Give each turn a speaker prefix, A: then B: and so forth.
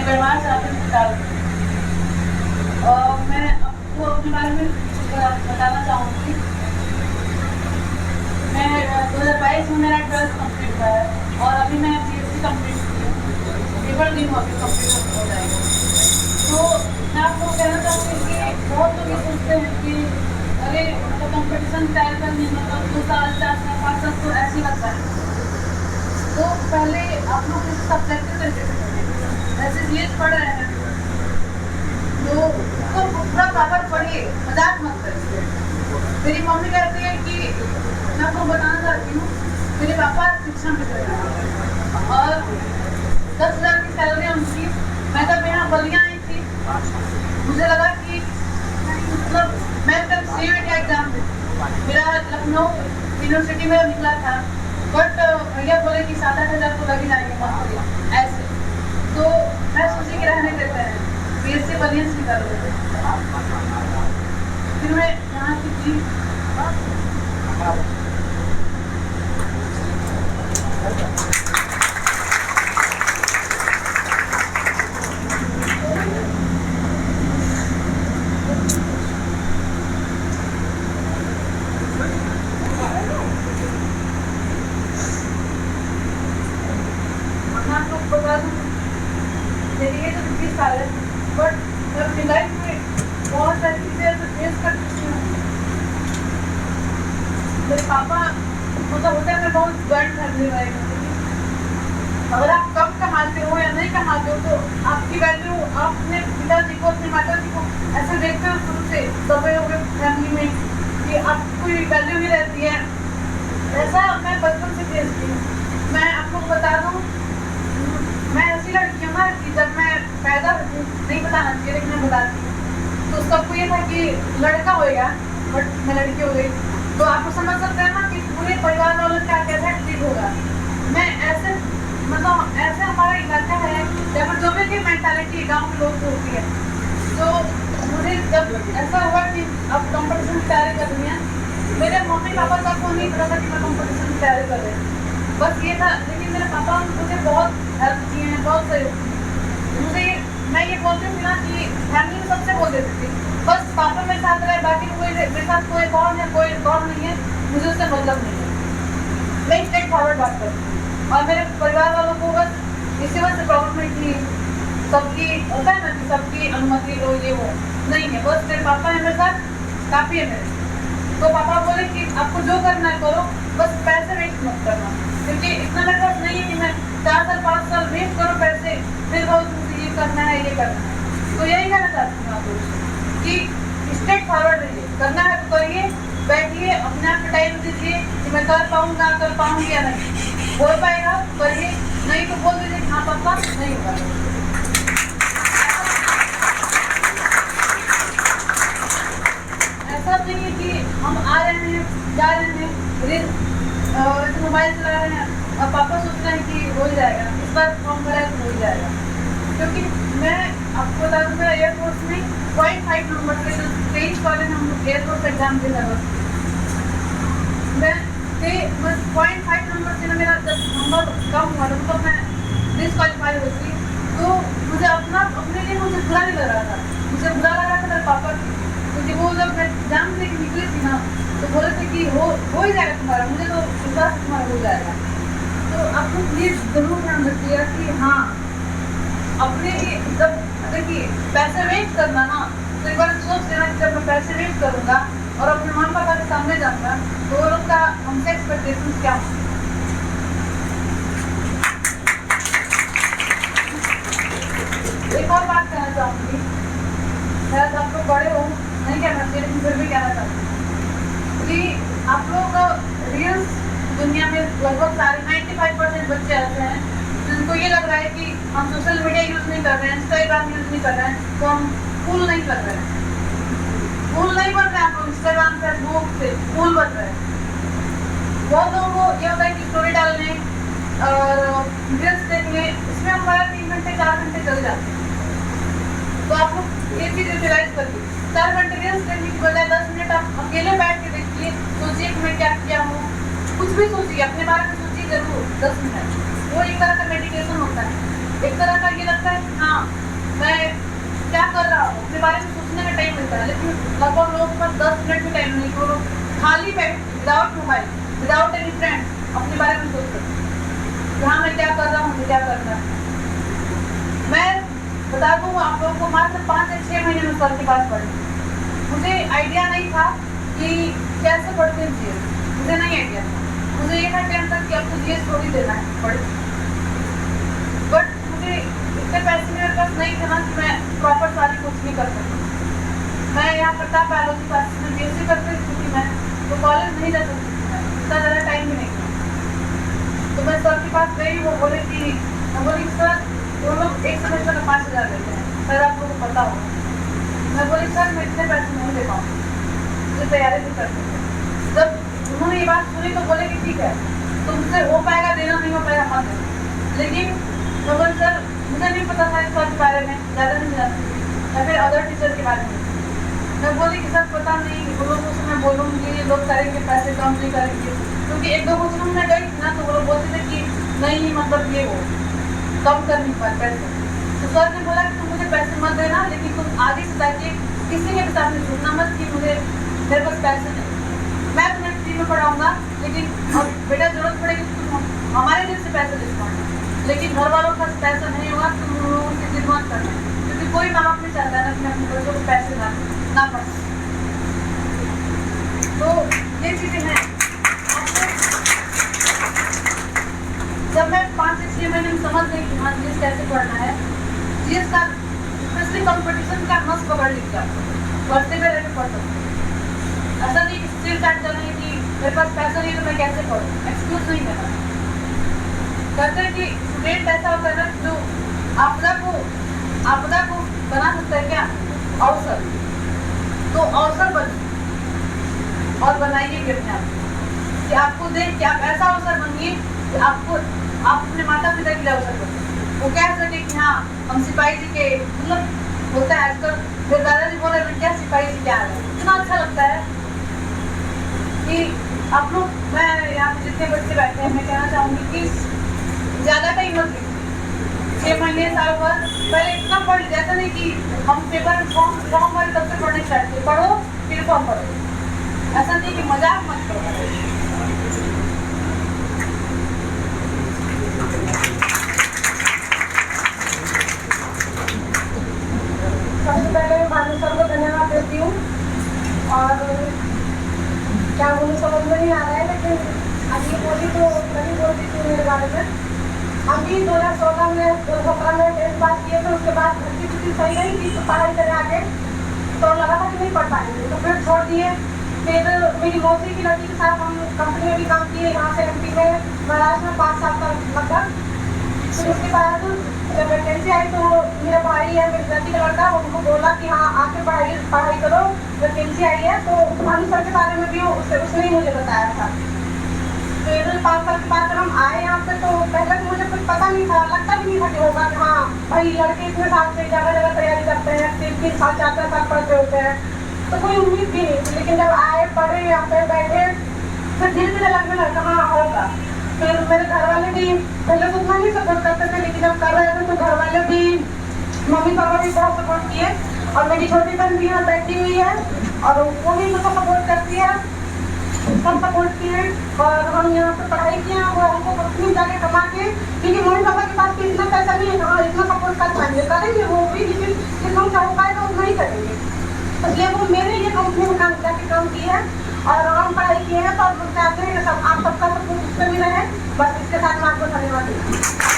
A: व्यवहार से आपने निकाल और मैं आपको अपने बारे में बताना चाहूँगी। मैं 2022 में मेरा 12th कंप्लीट हुआ है और अभी मैं BSc कंप्लीट की हूँ। पेपर दिन अभी कंप्लीट हो जाएगा। तो मैं आपको कहना चाहूँगी कि बहुत लोग ये सोचते हैं कि अरे मतलब कंपटीशन तैयार करने मतलब 2 साल 4 साल 5 साल तो ऐसे ही लगता है। तो पहले आप लोग इस सब्जेक्टिव तरीके से पढ़ें। जैसे जीएस पढ़ रहे हैं तो उसको पूरा प्रॉपर पढ़िए, मजाक मत करिए। मेरी मम्मी कहती है कि मैं आपको बताना चाहती हूँ, मेरे पापा शिक्षा में थे और 10,000 की सैलरी उनकी। मैं जब यहाँ बलिया आई थी मुझे लगा कि मतलब मैं तब CUET का एग्जाम दी, मेरा लखनऊ यूनिवर्सिटी में निकला था, बट भैया बोले कि 7-8 हज़ार तो लग ही जाएंगे ऐसे। तो मैं सोची कि रहने देते हैं, BSc बलिया से कर लेते हैं। फिर मैं यहाँ की थी देखिए तो 20 साल है, बट मैं अपनी लाइफ में बहुत सारी चीज़ें फेस कर चुकी हूँ। मेरे पापा मतलब होता है मैं बहुत जॉइंट फैमिली में रहती हूँ। अगर आप कम कमाते हो या नहीं कमाते हो तो आपकी वैल्यू आप अपने पिताजी को अपनी माता जी को ऐसे देखते हो शुरू से दबे हुए फैमिली में कि आपकी कोई वैल्यू नहीं रहती है। ऐसा मैं बचपन से देखती हूँ। मैं आपको बता दूँ, मैं ऐसी लड़की हूँ ना कि जब मैं पैदा नहीं बताना चाहिए लेकिन मैं बताती हूँ, तो सबको ये था कि लड़का होएगा बट मैं लड़की हो गई। तो आपको समझ सकते हैं ना कि पूरे परिवार वालों का कैसा ट्रीट होगा। मैं ऐसे मतलब ऐसे हमारा इलाका है जहाँ पर जो भी की मेंटालिटी गाँव के लोग होती है। तो मुझे जब ऐसा हुआ कि अब कॉम्पिटिशन की तैयारी करनी है, मेरे मम्मी पापा सबको नहीं पता था कि मैं कॉम्पिटिशन की तैयारी कर रही हूँ, बस ये था। लेकिन मेरे पापा मुझे बहुत हेल्प किए हैं, बहुत सहयोग मुझे। मैं ये बोलती हूँ ना कि फैमिली में सबसे बोल देती थी बस पापा मेरे साथ रहे, बाकी कोई मेरे साथ कोई कौन है कोई कौन नहीं है, मुझे उससे मतलब नहीं है। मैं स्ट्रेट फॉरवर्ड बात करती हूँ और मेरे परिवार वालों को बस इसी वजह से प्रॉब्लम है कि सबकी होता है ना कि सबकी अनुमति लो ये वो नहीं है, बस मेरे पापा है मेरे साथ काफ़ी है मेरे। तो पापा बोले कि आपको जो करना है करो, बस पैसे वेस्ट मत करना, क्योंकि इतना मेरे पास नहीं है कि मैं 4 साल 5 साल वेस्ट करूँ पैसे फिर बहुत मुझे ये करना है ये करना है। तो यही कहना चाहती हूँ आपको कि स्ट्रेट फॉरवर्ड रहिए, करना है तो करिए, बैठिए, अपने आप को टाइम दीजिए कि मैं कर पाऊँगा कर पाऊँगी या नहीं। हो पाएगा करिए, नहीं तो बोल दीजिए हाँ पापा नहीं होगा। ऐसा नहीं है कि हम आ रहे हैं जा रहे हैं मोबाइल चला रहे हैं और पापा सोच रहे हैं कि हो ही जाएगा, इस बार फॉर्म भरा है तो हो ही जाएगा। क्योंकि मैं आपको बता दूँ मेरा एयरफोर्स में 0.5 नंबर के जो 23 कॉलेज हम एयरफोर्स एग्जाम दे रहे मैं बस 0.5 नंबर से ना मेरा जब नंबर कम हुआ तो मैं डिसक्वालीफाई हो गई। तो मुझे अपने लिए मुझे बुरा नहीं लग रहा था, मुझे बुरा लग रहा था मेरे पापा की, क्योंकि वो जब मैं एग्जाम दे के निकली थी ना तो बोले थे कि हो ही जाएगा तुम्हारा, मुझे तो विश्वास तुम्हारा हो जाएगा। तो आपको प्लीज जरूर ध्यान रखिएगा कि हाँ अपने लिए जब देखिए पैसे वेस्ट करना ना तो एक बार सोच लेना कि जब मैं पैसे वेस्ट करूँगा और अपने माँ पापा के सामने जाऊँगा तो वो लोग का हमसे एक्सपेक्टेशन क्या होंगे। एक और बात कहना चाहूँगी, शायद आप लोग बड़े हो नहीं कहना चाहिए लेकिन फिर भी कहना चाहती हूँ कि आप लोग रियल दुनिया में लगभग सारे 95% बच्चे ऐसे हैं जिनको ये लग रहा है कि हम सोशल मीडिया यूज़ नहीं कर रहे हैं, इंस्टाग्राम यूज़ नहीं कर रहे हैं तो हम कूल नहीं लग रहे हैं। कूल नहीं बन रहे हैं आप इंस्टाग्राम फेसबुक से, कूल बन रहे हैं। बहुत लोगों को ये होता है कि स्टोरी डालने और रील्स देखने इसमें हमारा 3 घंटे 4 घंटे चल जाते हैं। तो आप लोग ये चीज़ यूटिलाइज करिए, 4 घंटे रील्स देखने की बजाय 10 मिनट आप अकेले बैठ के देखिए, सोचिए कि मैं क्या किया हूँ, कुछ भी सोचिए, अपने बारे में सोचिए जरूर 10 मिनट। वो एक तरह का मेडिटेशन होता है। एक तरह का ये लगता है कि हाँ मैं क्या कर रहा हूँ, अपने बारे में सोचने का टाइम मिलता है, लेकिन लगभग लोगों के पास 10 मिनट भी टाइम नहीं, वो लोग खाली बैठ without mobile without any friends अपने बारे में सोचते हैं हाँ मैं क्या कर रहा हूँ, मुझे क्या करना है। मैं बता दूँ आप लोगों को, मात्र 5 या 6 महीने में सर के पास पढ़ी। मुझे आइडिया नहीं था कि कैसे पढ़ते हैं जीएस, मुझे नहीं आइडिया था। मुझे ये था टेंथ तक कि आपको जीएस थोड़ी देना है पढ़, बट मुझे इतने पैसे मेरे पास नहीं थे ना कि मैं प्रॉपर सारी कोचिंग कर सकती। मैं यहाँ प्रताप बायोलॉजी क्लासेस में बीएससी करती थी, मैं तो कॉलेज नहीं जा सकती, इतना ज़्यादा टाइम भी नहीं था। तो मैं सर के पास गई, वो बोले कि मैं बोली सर वो लोग एक सेमेस्टर में 5,000 लेते हैं, सर आप लोगों को पता होगा। मैं बोली सर मैं इतने पैसे नहीं दे पाऊँगी, मुझे तैयारी नहीं कर सकते। जब उन्होंने ये बात सुनी तो बोले कि ठीक है तुमसे हो पाएगा, देना नहीं हो पाएगा मत देना। लेकिन मैं बोली सर मुझे नहीं पता था इस बात के बारे में, ज़्यादा नहीं जानती या फिर अदर टीचर के बारे में। मैं बोली कि सर पता नहीं, वो लोगों से मैं बोलूँगी ये लोग करेंगे, पैसे कम नहीं करेंगे, क्योंकि एक दो कोचिंग में गई थी ना तो वो लोग बोलते थे कि नहीं मतलब ये वो कम कर नहीं पाए पैसे। तो सर ने बोला कि तुम मुझे पैसे मत देना, लेकिन तुम आगे से जाके किसी के भी सामने झूठना मत कि मुझे मेरे पास पैसे नहीं, मैं तुम्हें फ्री में पढ़ाऊँगा, लेकिन अब बेटा जरूरत पड़ेगी तो तुम हमारे दिल से पैसे दे पाऊँगा, लेकिन घर वालों के पास पैसा नहीं होगा तो तुम लोगों से जिद मत करना, क्योंकि कोई माँ बाप नहीं चाहता है ना अपने बच्चों को पैसे ना पड़। तो ये चीज़ें हैं। जब मैं 5 से 6 महीने में समझ गई कि हाँ जीएस कैसे पढ़ना है, जीएस का स्पेशली कंपटीशन का नस पकड़ लीजिए, पढ़ते हुए रहकर पढ़ सकते। ऐसा नहीं कि सिर काट जाना है कि मेरे पास पैसा नहीं है तो मैं कैसे पढ़ूँ, एक्सक्यूज नहीं देना। कहते हैं कि स्टूडेंट ऐसा होता है ना जो आपदा को बना सकता है क्या अवसर, तो अवसर बनिए और बनाइए भी अपने आप कि आपको देख कि आप ऐसा अवसर बनिए कि आप अपने माता पिता के लिए अवसर बनिए, वो कह सके कि हाँ हम सिपाही जी के, मतलब होता है आजकल मेरे दादाजी बोले मैं क्या सिपाही जी क्या है, इतना अच्छा लगता है कि आप लोग, मैं यहाँ पे जितने बच्चे बैठे हैं मैं कहना चाहूँगी कि ज़्यादा टाइम मत लीजिए, 6 महीने साल भर पहले इतना पढ़ लिया, ऐसा नहीं कि हम पेपर फॉर्म भरे तब से पढ़ने स्टार्ट किए, पढ़ो फिर फॉर्म पढ़ो, ऐसा नहीं कि मजाक मत करो।
B: सबसे पहले मैं भानु सर को धन्यवाद देती हूँ, और क्या मुझे समझ में नहीं आ रहा है, लेकिन अभी बोली तो नहीं बोलती थी मेरे बारे में। अभी 2016 में 2017 में 10th पास किए थे, उसके बाद घर की स्थिति सही नहीं थी तो पढ़ाई करे आगे, तो लगा था कि नहीं पढ़ पाएंगे तो फिर छोड़ दिए। फिर मेरी मौसी की लड़की के साथ हम कंपनी में भी काम किए, यहाँ से MP में महाराष्ट्र में 5 साल का लगभग। फिर उसके बाद जब वैकेंसी आई तो मेरा भाई है, मेरी लड़की का लड़का, उनको बोला कि हाँ आके पढ़ाई करो, वैकेंसी आई है। तो भानु सर के बारे में भी उसने ही मुझे बताया था। फिर 5 साल के बाद जब हम आए यहाँ पे तो पहले तो मुझे कुछ पता नहीं था, लगता भी नहीं था कि होगा कि हाँ भाई लड़के इतने साल से जगह जगह तैयारी करते हैं, 3 साल 4 साल पढ़ते होते हैं, तो कोई उम्मीद भी नहीं थी। लेकिन जब आए पढ़े यहाँ पे बैठे फिर धीरे धीरे लगने लगा हाँ होगा। फिर मेरे घर वाले भी पहले तो उतना नहीं सपोर्ट करते थे, लेकिन जब कर रहे थे तो घर वाले भी, मम्मी पापा भी बहुत सपोर्ट किए, और मेरी छोटी बहन भी यहाँ बैठी हुई है और वो भी मुझे सपोर्ट करती है, सब सपोर्ट किए। और हम यहाँ पे पढ़ाई किए, वो हमको कंपनी जाके कमा के, क्योंकि मम्मी पापा के पास भी इतना पैसा नहीं है हाँ इतना सपोर्ट कर पाएंगे, करेंगे वो भी, लेकिन जितना हो पाएगा उतना ही करेंगे। इसलिए वो मेरे लिए कंपनी में जाके काम किए हैं और हम पढ़ाई किए हैं। तो अब चाहते हैं कि सब आप सबका सपोर्ट उससे भी रहे, बस इसके साथ मैं आपको धन्यवाद देती हूँ।